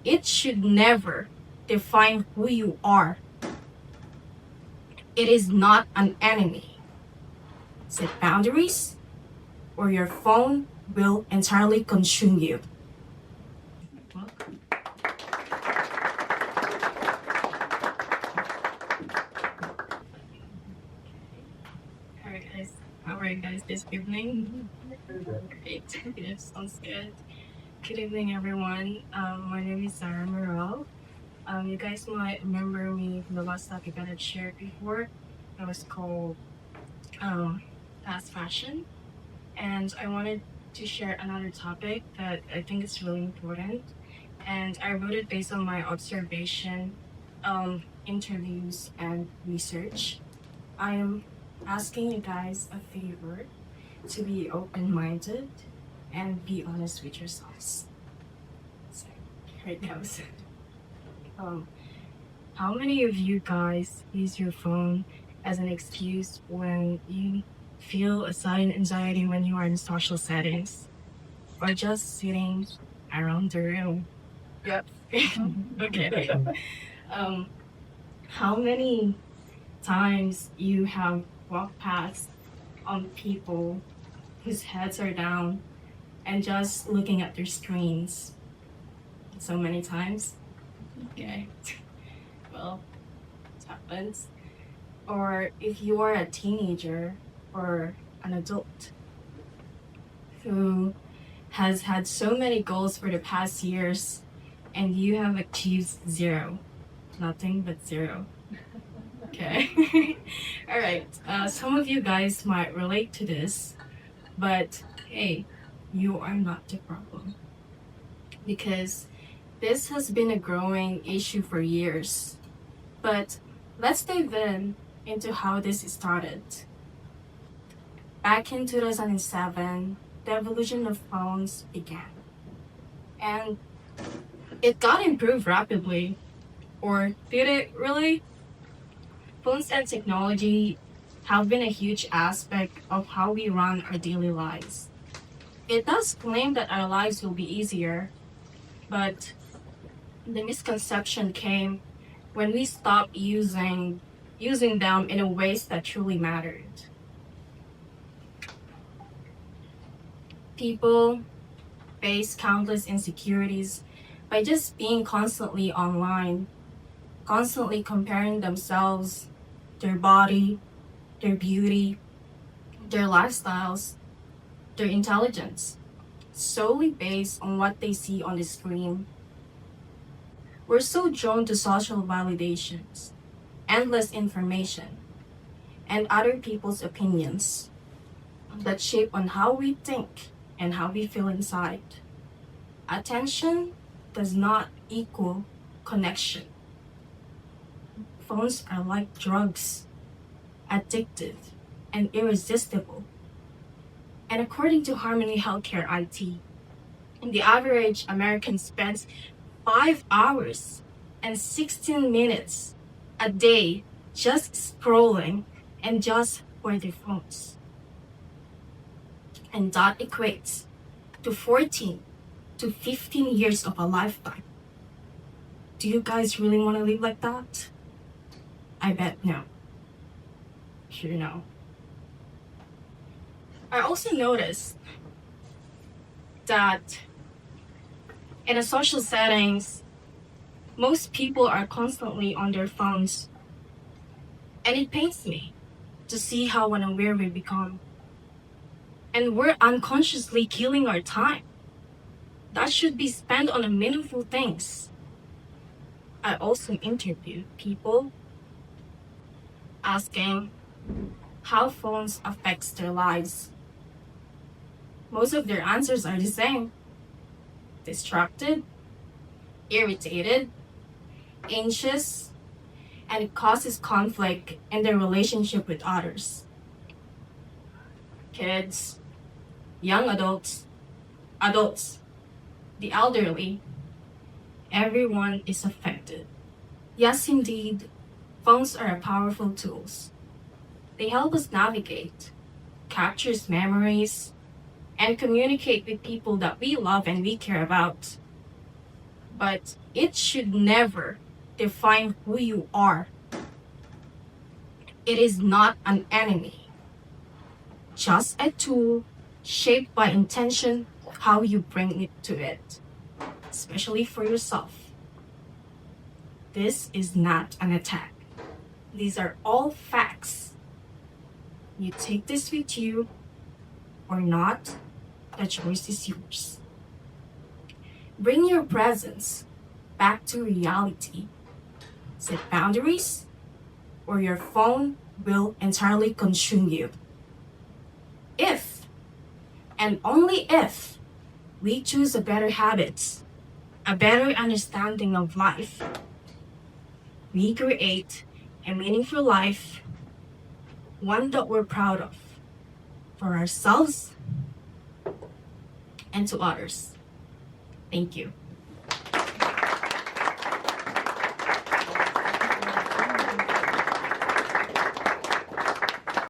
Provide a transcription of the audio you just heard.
it should never define who you are. It is not an enemy. Set boundaries, or your phone will entirely consume you. Alright guys, how are you guys this evening? Great, yeah, sounds good. Good evening everyone. My name is Sarah Morel. You guys might remember me from the last topic that I shared before. That was called fast fashion. And I wanted to share another topic that I think is really important. And I wrote it based on my observation, interviews, and research. I am asking you guys a favor to be open-minded and be honest with yourselves. So, here it goes. Um, how many of you guys use your phone as an excuse when you feel a sudden anxiety when you are in social settings or just sitting around the room? Yep. Okay. Um, how many times you have walked past on people whose heads are down and just looking at their screens? So many times. Okay. Well, it happens. Or if you are a teenager or an adult who has had so many goals for the past years and you have achieved zero, nothing but zero. Okay. All right. Some of you guys might relate to this, but hey, you are not the problem. Because this has been a growing issue for years. But let's dive into how this started. Back in 2007, the evolution of phones began. And it got improved rapidly. Or did it really? Phones and technology have been a huge aspect of how we run our daily lives. It does claim that our lives will be easier, but the misconception came when we stopped using them in a ways that truly mattered. People face countless insecurities by just being constantly online, constantly comparing themselves, their body, their beauty, their lifestyles, their intelligence, solely based on what they see on the screen. We're so drawn to social validations, endless information, and other people's opinions that shape on how we think and how we feel inside. Attention does not equal connection. Phones are like drugs, addictive and irresistible. And according to Harmony Healthcare IT, the average American spends 5 hours and 16 minutes a day just scrolling and just for their phones. And that equates to 14 to 15 years of a lifetime. Do you guys really want to live like that? I bet no. Sure no. I also noticed that in a social settings, most people are constantly on their phones. And it pains me to see how unaware we become. And we're unconsciously killing our time. That should be spent on meaningful things. I also interviewed people asking how phones affects their lives. Most of their answers are the same. Distracted, irritated, anxious, and it causes conflict in their relationship with others. Kids, young adults, the elderly, everyone is affected. Yes, indeed, phones are powerful tools. They help us navigate, captures memories, and communicate with people that we love and we care about. but it should never define who you are. It is not an enemy, just a tool shaped by intention, how you bring it to it, especially for yourself. This is not an attack. These are all facts. You take this with you or not, the choice is yours. Bring your presence back to reality. Set boundaries, or your phone will entirely consume you. If, and only if, we choose a better habits, a better understanding of life, we create a meaningful life, one that we're proud of, for ourselves and to others. Thank you.